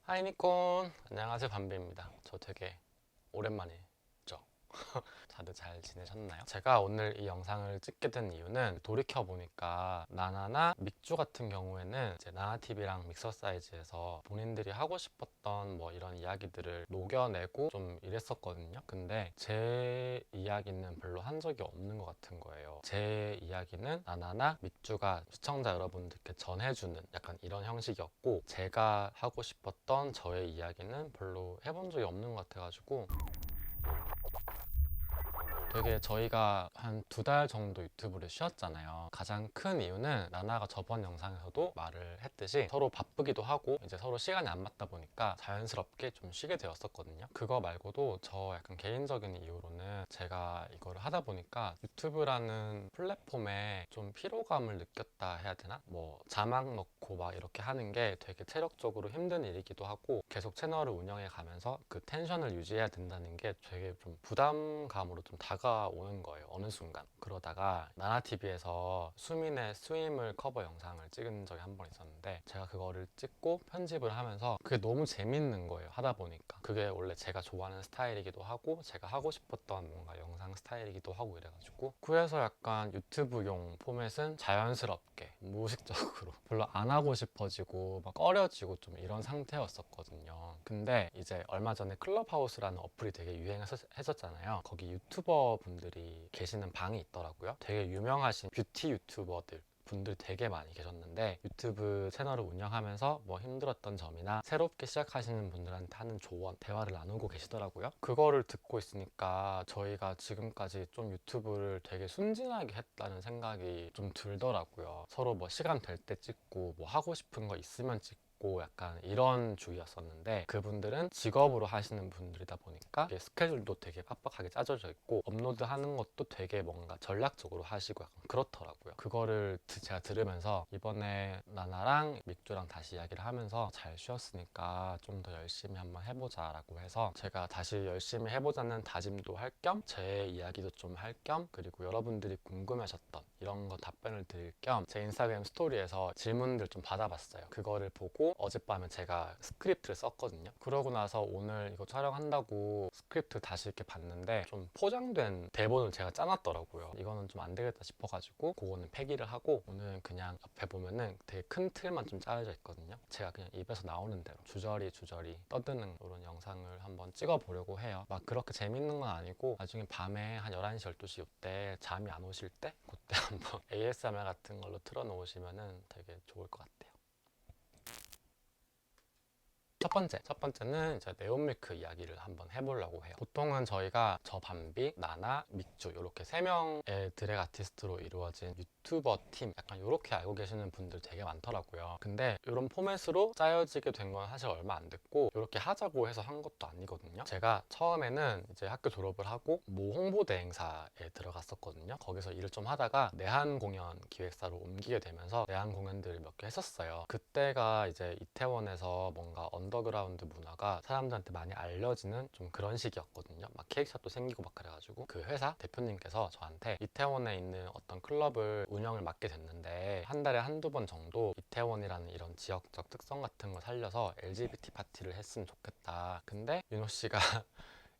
하이 니콘, 안녕하세요. 밤비입니다. 저 되게 오랜만이죠. 다들 잘 지내셨나요? 제가 오늘 이 영상을 찍게 된 이유는 돌이켜보니까 나나나 믹주 같은 경우에는 이제 나나TV랑 믹서사이즈에서 본인들이 하고 싶었던 뭐 이런 이야기들을 녹여내고 좀 이랬었거든요. 근데 제 이야기는 별로 한 적이 없는 것 같은 거예요. 제 이야기는 나나나 믹주가 시청자 여러분들께 전해주는 약간 이런 형식이었고, 제가 하고 싶었던 저의 이야기는 별로 해본 적이 없는 것 같아가지고 되게 저희가 한 2달 정도 유튜브를 쉬었잖아요. 가장 큰 이유는 나나가 저번 영상에서도 말을 했듯이 서로 바쁘기도 하고 이제 서로 시간이 안 맞다 보니까 자연스럽게 좀 쉬게 되었었거든요. 그거 말고도 저 약간 개인적인 이유로는 제가 이거를 하다 보니까 유튜브라는 플랫폼에 좀 피로감을 느꼈다 해야 되나? 뭐 자막 넣고 막 이렇게 하는 게 되게 체력적으로 힘든 일이기도 하고, 계속 채널을 운영해 가면서 그 텐션을 유지해야 된다는 게 되게 좀 부담감으로 좀 다가오는 거예요, 어느 순간. 그러다가 나나TV에서 수민의 스윙을 커버 영상을 찍은 적이 한 번 있었는데, 제가 그거를 찍고 편집을 하면서 그게 너무 재밌는 거예요, 하다 보니까. 그게 원래 제가 좋아하는 스타일이기도 하고 제가 하고 싶었던 뭔가 영상 스타일이기도 하고 이래가지고, 그래서 약간 유튜브용 포맷은 자연스럽게 무의식적으로 별로 안 하고 싶어지고 막 꺼려지고 좀 이런 상태였었거든요. 근데 이제 얼마 전에 클럽하우스라는 어플이 되게 유행했었잖아요. 거기 유튜버 분들이 계시는 방이 있더라고요. 되게 유명하신 뷰티 유튜버들 분들 되게 많이 계셨는데, 유튜브 채널을 운영하면서 뭐 힘들었던 점이나 새롭게 시작하시는 분들한테 하는 조언, 대화를 나누고 계시더라고요. 그거를 듣고 있으니까 저희가 지금까지 좀 유튜브를 되게 순진하게 했다는 생각이 좀 들더라고요. 서로 뭐 시간 될 때 찍고 뭐 하고 싶은 거 있으면 찍고 약간 이런 주의였었는데, 그분들은 직업으로 하시는 분들이다 보니까 이게 스케줄도 되게 빡빡하게 짜져져 있고 업로드하는 것도 되게 뭔가 전략적으로 하시고 약간 그렇더라고요. 그거를 제가 들으면서 이번에 나나랑 믹주랑 다시 이야기를 하면서 잘 쉬었으니까 좀 더 열심히 한번 해보자 라고 해서 제가 다시 열심히 해보자는 다짐도 할 겸 제 이야기도 좀 할 겸, 그리고 여러분들이 궁금하셨던 이런 거 답변을 드릴 겸 제 인스타그램 스토리에서 질문들 좀 받아봤어요. 그거를 보고 어젯밤에 제가 스크립트를 썼거든요. 그러고 나서 오늘 이거 촬영한다고 스크립트 다시 이렇게 봤는데 좀 포장된 대본을 제가 짜놨더라고요. 이거는 좀 안 되겠다 싶어가지고 그거는 폐기를 하고, 오늘은 그냥 옆에 보면은 되게 큰 틀만 좀 짜여져 있거든요. 제가 그냥 입에서 나오는 대로 주저리 떠드는 그런 영상을 한번 찍어보려고 해요. 막 그렇게 재밌는 건 아니고 나중에 밤에 한 11시, 12시 이때 잠이 안 오실 때 그때 한번 ASMR 같은 걸로 틀어놓으시면은 되게 좋을 것 같아요. 첫 번째는 이제 네온밀크 이야기를 한번 해보려고 해요. 보통은 저희가 저 밤비, 나나, 믹주 이렇게 3명의 드랙 아티스트로 이루어진 유튜버 팀, 약간 이렇게 알고 계시는 분들 되게 많더라고요. 근데 이런 포맷으로 짜여지게 된 건 사실 얼마 안 됐고, 이렇게 하자고 해서 한 것도 아니거든요. 제가 처음에는 이제 학교 졸업을 하고 모 홍보대 행사에 들어갔었거든요. 거기서 일을 좀 하다가 내한 공연 기획사로 옮기게 되면서 내한 공연들을 몇 개 했었어요. 그때가 이제 이태원에서 뭔가 언더그라운드 문화가 사람들한테 많이 알려지는 좀 그런 시기였거든요. 막 케이크샵도 생기고 막 그래가지고 그 회사 대표님께서 저한테 이태원에 있는 어떤 클럽을 운영을 맡게 됐는데 한 달에 한두 번 정도 이태원이라는 이런 지역적 특성 같은 걸 살려서 LGBT 파티를 했으면 좋겠다. 근데 윤호 씨가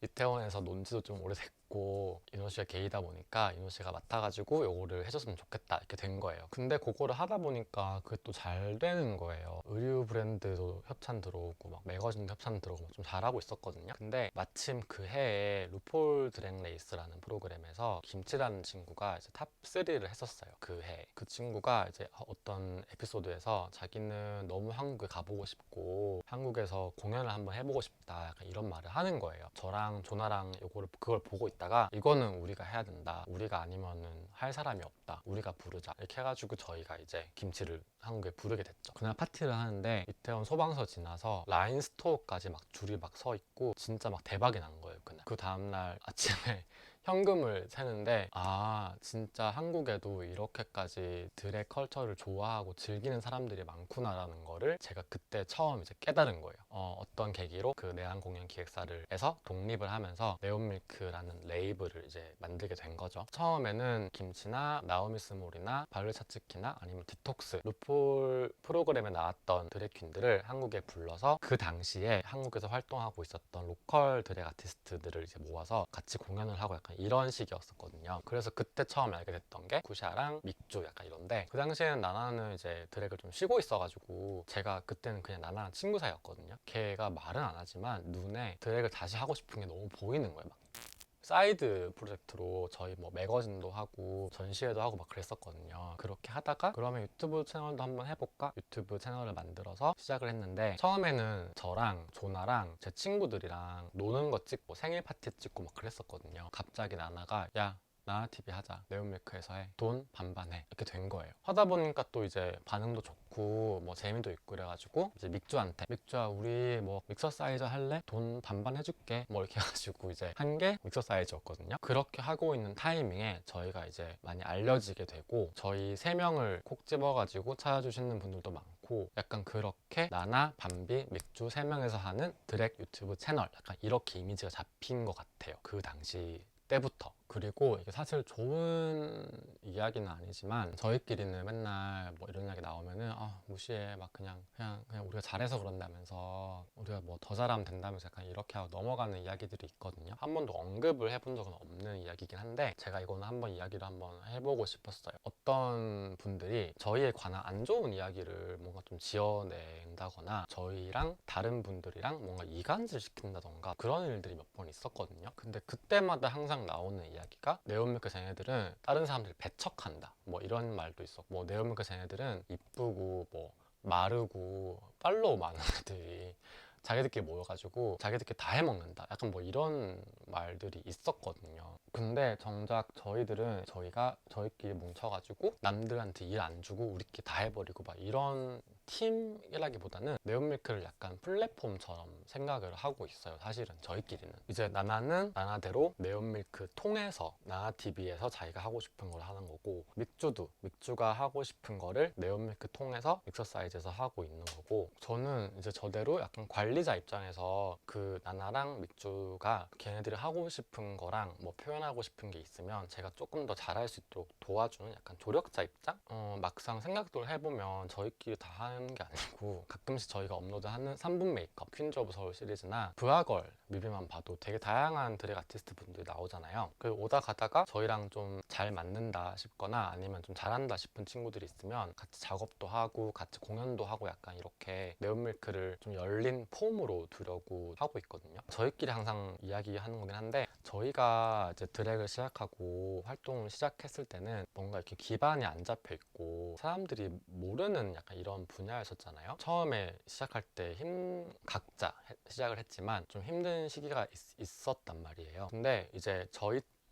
이태원에서 논 지도 좀 오래됐고 이노 씨가 게이다 보니까 이노 씨가 맡아가지고 요거를 해줬으면 좋겠다 이렇게 된 거예요. 근데 그거를 하다 보니까 그게 또 잘 되는 거예요. 의류 브랜드도 협찬 들어오고 막 매거진도 협찬 들어오고 좀 잘하고 있었거든요. 근데 마침 그 해에 루폴 드랙 레이스라는 프로그램에서 김치라는 친구가 이제 탑 3를 했었어요. 그 해에. 그 친구가 이제 어떤 에피소드에서 자기는 너무 한국에 가보고 싶고 한국에서 공연을 한번 해보고 싶다 약간 이런 말을 하는 거예요. 저랑 조나랑 그걸 보고 있다가 이거는 우리가 해야 된다, 우리가 아니면은 할 사람이 없다, 우리가 부르자 이렇게 해가지고 저희가 이제 김치를 한국에 부르게 됐죠. 그날 파티를 하는데 이태원 소방서 지나서 라인 스토어까지 막 줄이 막 서 있고 진짜 막 대박이 난 거예요. 그날 그 다음날 아침에 현금을 세는데, 아 진짜 한국에도 이렇게까지 드랙 컬처를 좋아하고 즐기는 사람들이 많구나라는 거를 제가 그때 처음 이제 깨달은 거예요. 어떤 계기로 그 내한 공연 기획사를 해서 독립을 하면서 네온밀크라는 레이블을 이제 만들게 된 거죠. 처음에는 김치나 나오미스몰이나 바르샤츠키나 아니면 디톡스, 루폴 프로그램에 나왔던 드래퀸들을 한국에 불러서 그 당시에 한국에서 활동하고 있었던 로컬 드랙 아티스트들을 이제 모아서 같이 공연을 하고 약간 이런 식이었었거든요. 그래서 그때 처음 알게 됐던 게 구샤랑 믹주 약간 이런데, 그 당시에는 나나는 이제 드랙을 좀 쉬고 있어가지고 제가 그때는 그냥 나나랑 친구 사이였거든요. 걔가 말은 안 하지만 눈에 드랙을 다시 하고 싶은 게 너무 보이는 거예요. 막 사이드 프로젝트로 저희 뭐 매거진도 하고 전시회도 하고 막 그랬었거든요. 그렇게 하다가 그러면 유튜브 채널도 한번 해볼까? 유튜브 채널을 만들어서 시작을 했는데, 처음에는 저랑 조나랑 제 친구들이랑 노는 거 찍고 생일 파티 찍고 막 그랬었거든요. 갑자기 나나가 야 나나TV 하자, 네온밀크에서 해, 돈 반반 해, 이렇게 된 거예요. 하다 보니까 또 이제 반응도 좋고 뭐 재미도 있고 그래가지고 이제 믹주한테 믹주야 우리 뭐 믹서 사이즈 할래? 돈 반반 해줄게 뭐 이렇게 해가지고 이제 한 게 믹서 사이즈였거든요. 그렇게 하고 있는 타이밍에 저희가 이제 많이 알려지게 되고, 저희 세 명을 콕 집어가지고 찾아주시는 분들도 많고, 약간 그렇게 나나, 밤비, 믹주 세 명에서 하는 드랙 유튜브 채널, 약간 이렇게 이미지가 잡힌 것 같아요. 그 당시 때부터. 그리고 이게 사실 좋은 이야기는 아니지만 저희끼리는 맨날 뭐 이런 이야기 나오면은 무시해, 막 그냥 우리가 잘해서 그런다면서, 우리가 뭐 더 잘하면 된다면서 약간 이렇게 하고 넘어가는 이야기들이 있거든요. 한 번도 언급을 해본 적은 없는 이야기긴 한데 제가 이거는 한번 이야기를 한번 해보고 싶었어요. 어떤 분들이 저희에 관한 안 좋은 이야기를 뭔가 좀 지어낸다거나 저희랑 다른 분들이랑 뭔가 이간질 시킨다던가 그런 일들이 몇 번 있었거든요. 근데 그때마다 항상 나오는 이야기가 네온밀크 쟤네들은 다른 사람들을 배척한다, 뭐 이런 말도 있었고, 뭐 네온밀크 쟤네들은 이쁘고 뭐 마르고 팔로우 많은 애들이 자기들끼리 모여가지고 자기들끼리 다 해먹는다, 약간 뭐 이런 말들이 있었거든요. 근데 정작 저희들은 저희가 저희끼리 뭉쳐가지고 남들한테 일 안 주고 우리끼리 다 해버리고 막 이런 팀이라기보다는 네온밀크를 약간 플랫폼처럼 생각을 하고 있어요. 사실은 저희끼리는 이제 나나는 나나대로 네온밀크 통해서 나나TV에서 자기가 하고 싶은 걸 하는 거고, 믹주도 믹주가 하고 싶은 거를 네온밀크 통해서 믹서사이즈에서 하고 있는 거고, 저는 이제 저대로 약간 관리자 입장에서 그 나나랑 믹주가 걔네들이 하고 싶은 거랑 뭐 표현하고 싶은 게 있으면 제가 조금 더 잘할 수 있도록 도와주는 약간 조력자 입장? 막상 생각을 해보면 저희끼리 다 하는 게 아니고, 가끔씩 저희가 업로드하는 3분 메이크업, 퀸즈 오브 서울 시리즈나 부하걸 뮤비만 봐도 되게 다양한 드랙 아티스트 분들이 나오잖아요. 그 오다 가다가 저희랑 좀 잘 맞는다 싶거나 아니면 좀 잘한다 싶은 친구들이 있으면 같이 작업도 하고 같이 공연도 하고, 약간 이렇게 네온밀크를 좀 열린 폼으로 두려고 하고 있거든요. 저희끼리 항상 이야기하는 거긴 한데, 저희가 이제 드랙을 시작하고 활동을 시작했을 때는 뭔가 이렇게 기반이 안 잡혀 있고 사람들이 모르는 약간 이런 분야였었잖아요. 처음에 시작할 때 각자 시작을 했지만 좀 힘든 시기가 있었단 말이에요. 근데 이제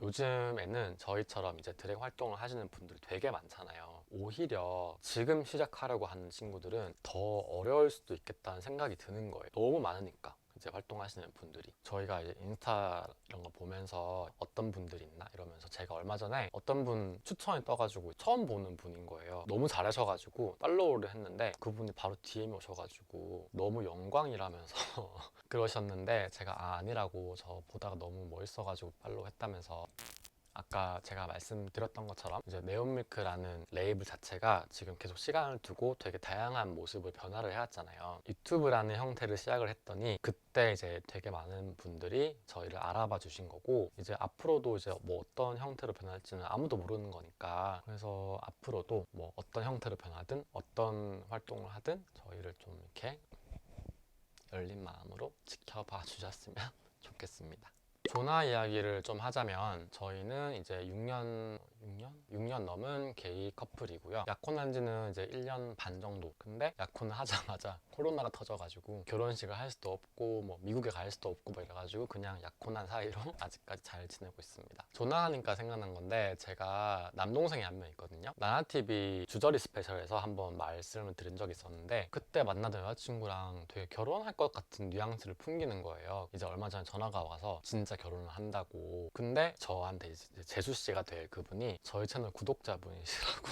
요즘에는 저희처럼 이제 드랙 활동을 하시는 분들이 되게 많잖아요. 오히려 지금 시작하려고 하는 친구들은 더 어려울 수도 있겠다는 생각이 드는 거예요. 너무 많으니까. 이제 활동하시는 분들이, 저희가 이제 인스타 이런 거 보면서 어떤 분들이 있나 이러면서 제가 얼마 전에 어떤 분 추천이 떠가지고 처음 보는 분인 거예요. 너무 잘하셔가지고 팔로우를 했는데 그분이 바로 DM이 오셔가지고 너무 영광이라면서 그러셨는데, 제가 아니라고, 저 보다가 너무 멋있어가지고 팔로우 했다면서. 아까 제가 말씀드렸던 것처럼 이제 네온밀크라는 레이블 자체가 지금 계속 시간을 두고 되게 다양한 모습을 변화를 해왔잖아요. 유튜브라는 형태를 시작을 했더니 그때 이제 되게 많은 분들이 저희를 알아봐 주신 거고, 이제 앞으로도 이제 뭐 어떤 형태로 변할지는 아무도 모르는 거니까, 그래서 앞으로도 뭐 어떤 형태로 변하든 어떤 활동을 하든 저희를 좀 이렇게 열린 마음으로 지켜봐 주셨으면 좋겠습니다. 조나 이야기를 좀 하자면, 저희는 이제 6년 6년 넘은 게이 커플이고요. 약혼한 지는 이제 1년 반 정도. 근데 약혼을 하자마자 코로나가 터져가지고 결혼식을 할 수도 없고 뭐 미국에 갈 수도 없고 뭐 이래가지고 그냥 약혼한 사이로 아직까지 잘 지내고 있습니다. 조나하니까 생각난 건데 제가 남동생이 한 명 있거든요. 나나TV 주저리 스페셜에서 한번 말씀을 드린 적이 있었는데 그때 만나던 여자친구랑 되게 결혼할 것 같은 뉘앙스를 풍기는 거예요. 이제 얼마 전에 전화가 와서 진짜 결혼을 한다고. 근데 저한테 이제 재수 씨가 될 그분이 저희 채널 구독자분이시라고.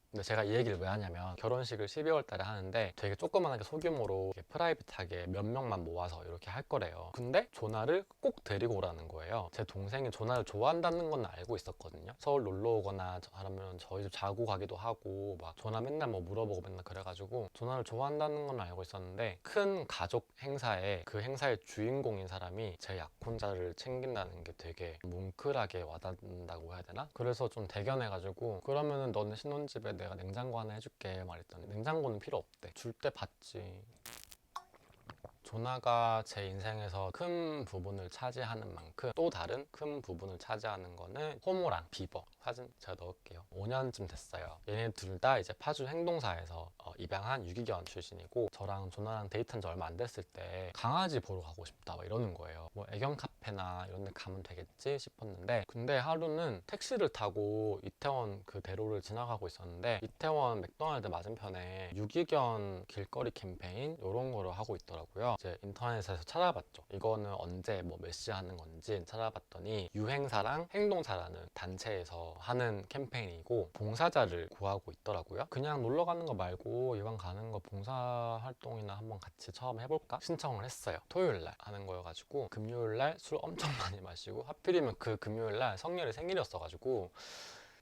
근데 제가 이 얘기를 왜 하냐면 결혼식을 12월 달에 하는데 되게 조그만하게 소규모로 이렇게 프라이빗하게 몇 명만 모아서 이렇게 할 거래요. 근데 조나를 꼭 데리고 오라는 거예요. 제 동생이 조나를 좋아한다는 건 알고 있었거든요. 서울 놀러 오거나 하면 저희 집 자고 가기도 하고 막 조나 맨날 뭐 물어보고 맨날 그래가지고 조나를 좋아한다는 건 알고 있었는데 큰 가족 행사에 그 행사의 주인공인 사람이 제 약혼자를 챙긴다는 게 되게 뭉클하게 와닿는다고 해야 되나? 그래서 좀 대견해가지고 그러면은 너는 신혼집에 내가 냉장고 하나 해줄게 말했더니 냉장고는 필요 없대. 줄 때 받지. 조나가 제 인생에서 큰 부분을 차지하는 만큼 또 다른 큰 부분을 차지하는 거는 호모랑 비버. 사진 제가 넣을게요. 5년쯤 됐어요. 얘네 둘 다 이제 파주 행동사에서 입양한 유기견 출신이고 저랑 조나랑 데이트한 지 얼마 안 됐을 때 강아지 보러 가고 싶다 막 이러는 거예요. 뭐 애견 카페나 이런 데 가면 되겠지 싶었는데 근데 하루는 택시를 타고 이태원 그 대로를 지나가고 있었는데 이태원 맥도날드 맞은편에 유기견 길거리 캠페인 이런 거를 하고 있더라고요. 이제 인터넷에서 찾아봤죠. 이거는 언제 뭐 몇 시 하는 건지 찾아봤더니 유행사랑 행동사라는 단체에서 하는 캠페인이고 봉사자를 구하고 있더라고요. 그냥 놀러 가는 거 말고 이왕 가는 거 봉사활동이나 한번 같이 처음 해볼까? 신청을 했어요. 토요일 날 하는 거여가지고 금요일 날 술 엄청 많이 마시고 하필이면 그 금요일 날 성렬이 생일이었어가지고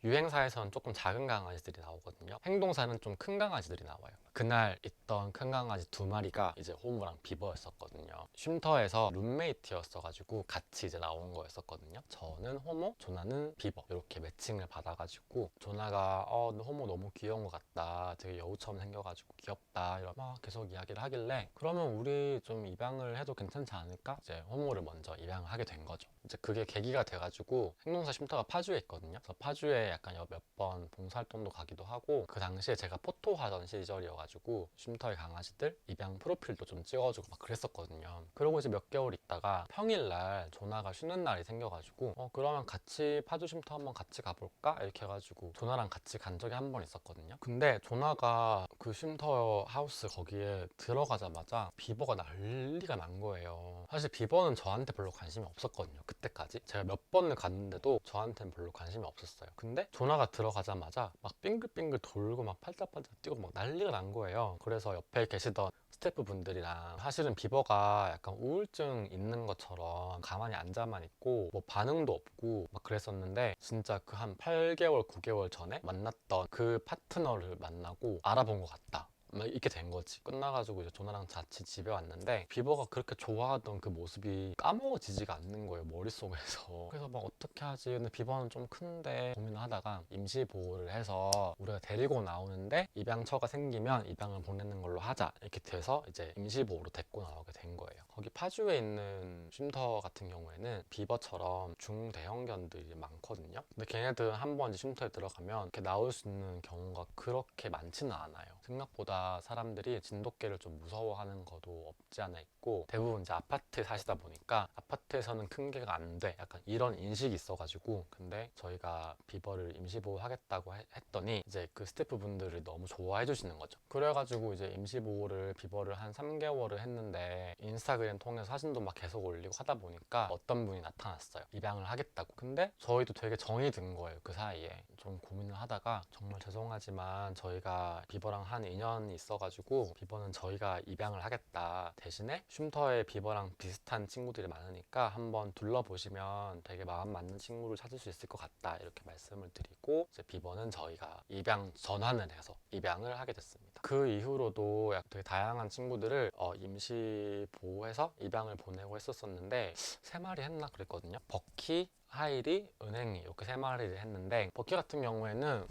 유행사에서는 조금 작은 강아지들이 나오거든요. 행동사는 좀 큰 강아지들이 나와요. 그날 있던 큰 강아지 두 마리가 이제 호모랑 비버였었거든요. 쉼터에서 룸메이트였어가지고 같이 이제 나온 거였었거든요. 저는 호모, 조나는 비버 이렇게 매칭을 받아가지고 조나가 너 호모 너무 귀여운 것 같다. 되게 여우처럼 생겨가지고 귀엽다. 이러면 막 계속 이야기를 하길래 그러면 우리 좀 입양을 해도 괜찮지 않을까? 이제 호모를 먼저 입양을 하게 된 거죠. 이제 그게 계기가 돼가지고 행동사 쉼터가 파주에 있거든요. 그래서 파주에 약간 몇 번 봉사활동도 가기도 하고 그 당시에 제가 포토하던 시절이어가지고 쉼터의 강아지들 입양 프로필도 좀 찍어주고 막 그랬었거든요. 그러고 이제 몇 개월 있다가 평일날 조나가 쉬는 날이 생겨가지고 그러면 같이 파주 쉼터 한번 같이 가볼까? 이렇게 해가지고 조나랑 같이 간 적이 한 번 있었거든요. 근데 조나가 그 쉼터 하우스 거기에 들어가자마자 비버가 난리가 난 거예요. 사실 비버는 저한테 별로 관심이 없었거든요. 그때까지 제가 몇 번을 갔는데도 저한테는 별로 관심이 없었어요. 근데 조나가 들어가자마자 막 빙글빙글 돌고 막 팔짝팔짝 뛰고 막 난리가 난 거예요. 그래서 옆에 계시던 스태프분들이랑 사실은 비버가 약간 우울증 있는 것처럼 가만히 앉아만 있고 뭐 반응도 없고 막 그랬었는데 진짜 그 한 8개월, 9개월 전에 만났던 그 파트너를 만나고 알아본 것 같다. 막 이렇게 된 거지. 끝나가지고 이제 조나랑 같이 집에 왔는데 비버가 그렇게 좋아하던 그 모습이 까먹어지지가 않는 거예요, 머릿속에서. 그래서 막 어떻게 하지? 근데 비버는 좀 큰데 고민을 하다가 임시 보호를 해서 우리가 데리고 나오는데 입양처가 생기면 입양을 보내는 걸로 하자 이렇게 돼서 이제 임시 보호로 데리고 나오게 된 거예요. 거기 파주에 있는 쉼터 같은 경우에는 비버처럼 중대형견들이 많거든요. 근데 걔네들은 한번 이제 쉼터에 들어가면 이렇게 나올 수 있는 경우가 그렇게 많지는 않아요. 생각보다 사람들이 진돗개를 좀 무서워하는 것도 없지 않아 있고 대부분 이제 아파트에 사시다 보니까 아파트에서는 큰 개가 안 돼 약간 이런 인식이 있어가지고 근데 저희가 비버를 임시보호 하겠다고 했더니 이제 그 스태프분들을 너무 좋아해 주시는 거죠. 그래가지고 이제 임시보호를 비버를 한 3개월을 했는데 인스타그램 통해서 사진도 막 계속 올리고 하다 보니까 어떤 분이 나타났어요. 입양을 하겠다고. 근데 저희도 되게 정이 든 거예요. 그 사이에 좀 고민을 하다가 정말 죄송하지만 저희가 비버랑 한 2년이 있어가지고 비버는 저희가 입양을 하겠다. 대신에 쉼터에 비버랑 비슷한 친구들이 많으니까 한번 둘러보시면 되게 마음 맞는 친구를 찾을 수 있을 것 같다. 이렇게 말씀을 드리고 이제 비버는 저희가 입양 전환을 해서 입양을 하게 됐습니다. 그 이후로도 되게 다양한 친구들을 임시 보호해서 입양을 보내고 했었었는데 3마리 했나 그랬거든요. 버키, 하이리, 은행이 이렇게 3마리를 했는데 버키 같은 경우에는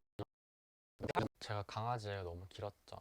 제가 강아지가 너무 길었죠.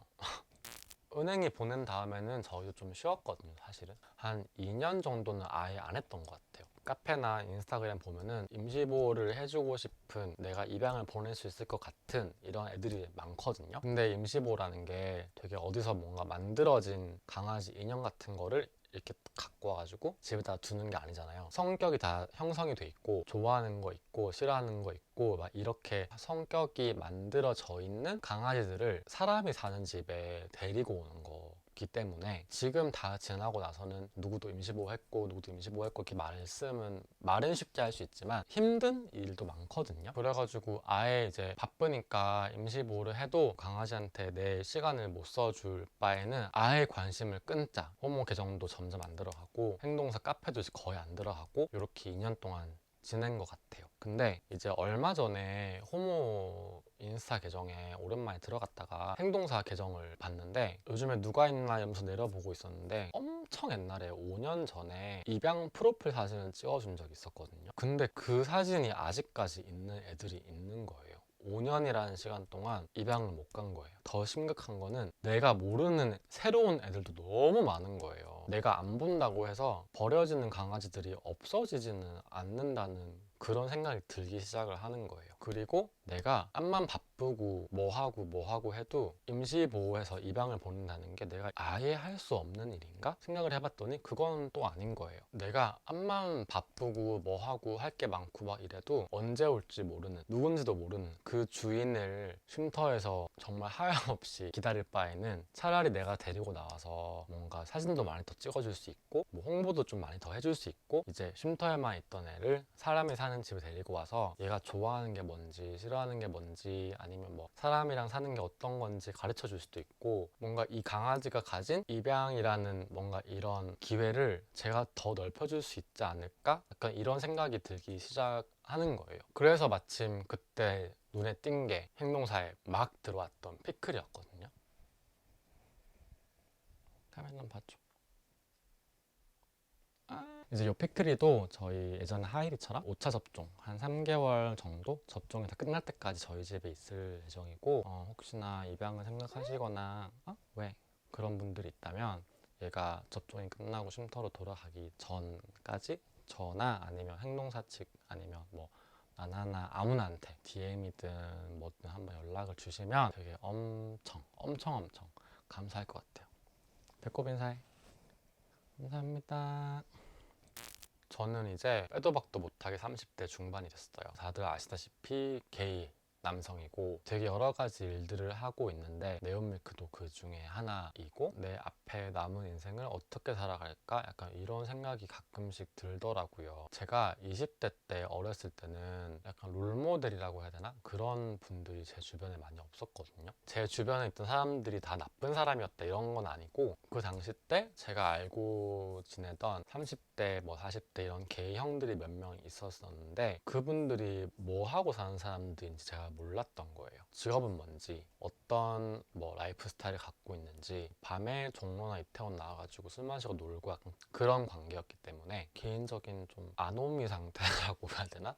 은행이 보낸 다음에는 저희도 좀 쉬었거든요. 사실은 한 2년 정도는 아예 안 했던 것 같아요. 카페나 인스타그램 보면은 임시보호를 해주고 싶은, 내가 입양을 보낼 수 있을 것 같은 이런 애들이 많거든요. 근데 임시보호라는 게 되게 어디서 뭔가 만들어진 강아지 인형 같은 거를 이렇게 갖고 와가지고 집에다 두는 게 아니잖아요. 성격이 다 형성이 돼 있고, 좋아하는 거 있고 싫어하는 거 있고 막 이렇게 성격이 만들어져 있는 강아지들을 사람이 사는 집에 데리고 오는 거기 때문에, 지금 다 지나고 나서는 누구도 임시보호했고 누구도 임시보호했고 이렇게 말은 쉽게 할 수 있지만 힘든 일도 많거든요. 그래가지고 아예 이제 바쁘니까 임시보호를 해도 강아지한테 내 시간을 못 써줄 바에는 아예 관심을 끊자. 호모 계정도 점점 안 들어가고 행동사 카페도 거의 안 들어가고 이렇게 2년 동안 지낸 것 같아요. 근데 이제 얼마 전에 호모 인스타 계정에 오랜만에 들어갔다가 행동사 계정을 봤는데, 요즘에 누가 있나 하면서 내려보고 있었는데 엄청 옛날에 5년 전에 입양 프로필 사진을 찍어준 적이 있었거든요. 근데 그 사진이 아직까지 있는 애들이 있는 거예요. 5년이라는 시간 동안 입양을 못 간 거예요. 더 심각한 거는 내가 모르는 새로운 애들도 너무 많은 거예요. 내가 안 본다고 해서 버려지는 강아지들이 없어지지는 않는다는 그런 생각이 들기 시작을 하는 거예요. 그리고 내가 암만 바쁘고 뭐하고 해도 임시보호해서 입양을 보낸다는 게 내가 아예 할 수 없는 일인가 생각을 해봤더니 그건 또 아닌 거예요. 내가 암만 바쁘고 뭐하고 할 게 많고 막 이래도 언제 올지 모르는, 누군지도 모르는 그 주인을 쉼터에서 정말 하염없이 기다릴 바에는 차라리 내가 데리고 나와서 뭔가 사진도 많이 더 찍어줄 수 있고 뭐 홍보도 좀 많이 더 해줄 수 있고, 이제 쉼터에만 있던 애를 사람이 사는 집에 데리고 와서 얘가 좋아하는 게 뭔지 싫어하는 게 뭔지, 아니면 뭐 사람이랑 사는 게 어떤 건지 가르쳐 줄 수도 있고, 뭔가 이 강아지가 가진 입양이라는 뭔가 이런 기회를 제가 더 넓혀줄 수 있지 않을까? 약간 이런 생각이 들기 시작하는 거예요. 그래서 마침 그때 눈에 띈 게 행동사에 막 들어왔던 피클이었거든요. 카메라 한번 봐줘. 이제 요 피클이도 저희 예전에 하이리처럼 5차 접종 한 3개월 정도 접종이 다 끝날 때까지 저희 집에 있을 예정이고, 혹시나 입양을 생각하시거나 왜? 그런 분들이 있다면 얘가 접종이 끝나고 쉼터로 돌아가기 전까지 저나 아니면 행동사 측 아니면 뭐 나나나 아무나한테 DM이든 뭐든 한번 연락을 주시면 되게 엄청 감사할 것 같아요. 배꼽 인사해. 감사합니다. 저는 이제 빼도 박도 못하게 30대 중반이 됐어요. 다들 아시다시피 게이 남성이고 되게 여러 가지 일들을 하고 있는데, 네온밀크도 그 중에 하나이고, 내 앞에 남은 인생을 어떻게 살아갈까? 약간 이런 생각이 가끔씩 들더라고요. 제가 20대 때 어렸을 때는 약간 롤모델이라고 해야 되나? 그런 분들이 제 주변에 많이 없었거든요. 제 주변에 있던 사람들이 다 나쁜 사람이었다 이런 건 아니고, 그 당시 때 제가 알고 지내던 30대 뭐 40대 이런 게이 형들이 몇 명 있었었는데, 그분들이 뭐 하고 사는 사람들인지 제가 몰랐던 거예요. 직업은 뭔지, 어떤 뭐 라이프 스타일을 갖고 있는지, 밤에 종로나 이태원 나와가지고 술 마시고 놀고 약간 그런 관계였기 때문에 개인적인 좀 아노미 상태라고 해야 되나?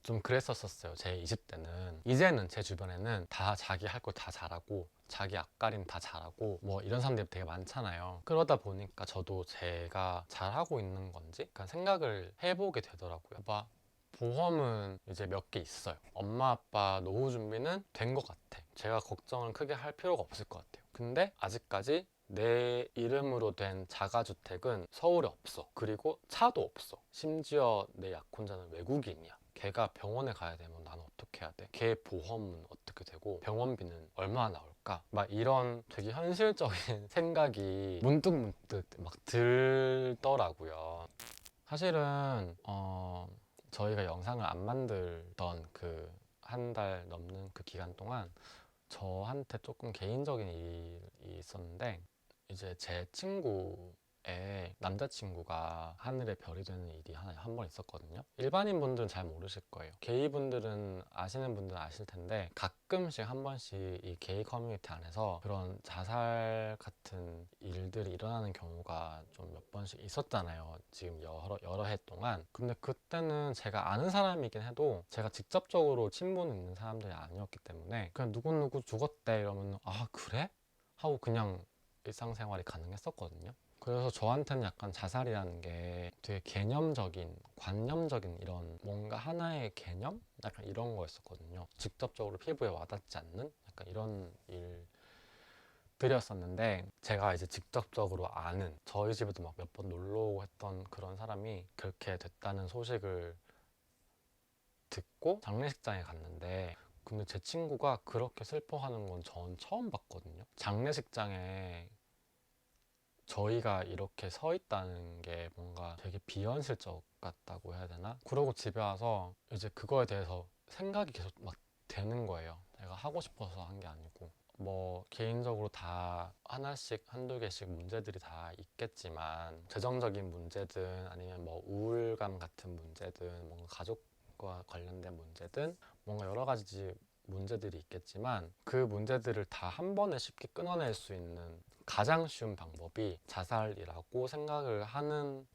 좀 그랬었어요. 제 20대는. 이제는 제 주변에는 다 자기 할 거 다 잘하고 자기 앞가림 다 잘하고 뭐 이런 사람들이 되게 많잖아요. 그러다 보니까 저도 제가 잘하고 있는 건지 약간 생각을 해보게 되더라고요. 막 보험은 이제 몇 개 있어요. 엄마 아빠 노후 준비는 된 것 같아. 제가 걱정을 크게 할 필요가 없을 것 같아요. 근데 아직까지 내 이름으로 된 자가주택은 서울에 없어. 그리고 차도 없어. 심지어 내 약혼자는 외국인이야. 걔가 병원에 가야 되면 나는 어떻게 해야 돼? 걔 보험은 어떻게 되고 병원비는 얼마나 나올까? 막 이런 되게 현실적인 생각이 문득 막 들더라고요. 사실은 저희가 영상을 안 만들던 그 한 달 넘는 그 기간 동안 저한테 조금 개인적인 일이 있었는데, 이제 제 친구의 남자친구가 하늘의 별이 되는 일이 한 번 있었거든요. 일반인 분들은 잘 모르실 거예요. 게이 분들은 아시는 분들은 아실 텐데, 가끔씩 한 번씩 이 게이 커뮤니티 안에서 그런 자살 같은 일들이 일어나는 경우가 좀 몇 번씩 있었잖아요. 지금 여러 해 동안. 근데 그때는 제가 아는 사람이긴 해도 제가 직접적으로 친분 있는 사람들이 아니었기 때문에 그냥 누구누구 죽었대 이러면 아 그래? 하고 그냥 일상생활이 가능했었거든요. 그래서 저한테는 약간 자살이라는 게 되게 개념적인, 관념적인 이런 뭔가 하나의 개념? 약간 이런 거였었거든요. 직접적으로 피부에 와닿지 않는 약간 이런 일들이었었는데, 제가 이제 직접적으로 아는, 저희 집에도 막 몇 번 놀러 오고 했던 그런 사람이 그렇게 됐다는 소식을 듣고 장례식장에 갔는데, 근데 제 친구가 그렇게 슬퍼하는 건 전 처음 봤거든요. 장례식장에 저희가 이렇게 서 있다는 게 뭔가 되게 비현실적 같다고 해야 되나? 그러고 집에 와서 이제 그거에 대해서 생각이 계속 막 되는 거예요. 내가 하고 싶어서 한 게 아니고. 뭐 개인적으로 다 하나씩 한두 개씩 문제들이 다 있겠지만, 재정적인 문제든 아니면 뭐 우울감 같은 문제든 뭔가 가족과 관련된 문제든 뭔가 여러 가지 문제들이 있겠지만, 그 문제들을 다 한 번에 쉽게 끊어낼 수 있는 가장 쉬운 방법이 자살이라고 생각을 하는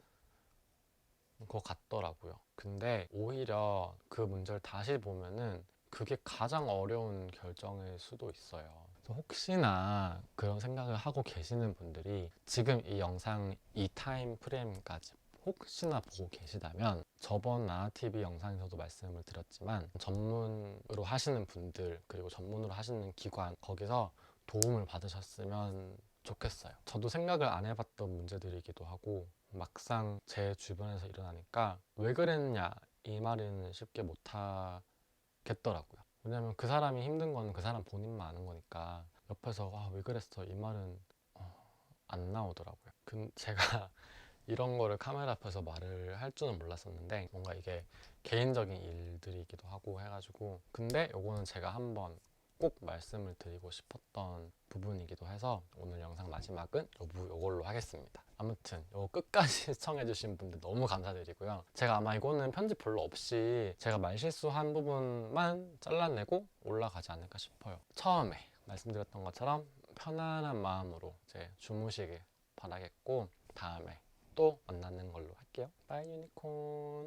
것 같더라고요. 근데 오히려 그 문제를 다시 보면은 그게 가장 어려운 결정일 수도 있어요. 그래서 혹시나 그런 생각을 하고 계시는 분들이 지금 이 영상 이 타임 프레임까지 혹시나 보고 계시다면, 저번 나나TV 영상에서도 말씀을 드렸지만 전문으로 하시는 분들 그리고 전문으로 하시는 기관, 거기서 도움을 받으셨으면 좋겠어요. 저도 생각을 안 해봤던 문제들이기도 하고, 막상 제 주변에서 일어나니까 왜 그랬냐 이 말은 쉽게 못 하겠더라고요. 왜냐면 그 사람이 힘든 거는 그 사람 본인만 아는 거니까, 옆에서 왜 그랬어 이 말은 안 나오더라고요. 제가 이런 거를 카메라 앞에서 말을 할 줄은 몰랐었는데, 뭔가 이게 개인적인 일들이기도 하고 해가지고, 근데 요거는 제가 한번 꼭 말씀을 드리고 싶었던 부분이기도 해서 오늘 영상 마지막은 요걸로 하겠습니다. 아무튼 요거 끝까지 시청해주신 분들 너무 감사드리고요. 제가 아마 이거는 편집 별로 없이 제가 말실수한 부분만 잘라내고 올라가지 않을까 싶어요. 처음에 말씀드렸던 것처럼 편안한 마음으로 이제 주무시길 바라겠고, 다음에 또 만나는 걸로 할게요. 빠이 유니콘.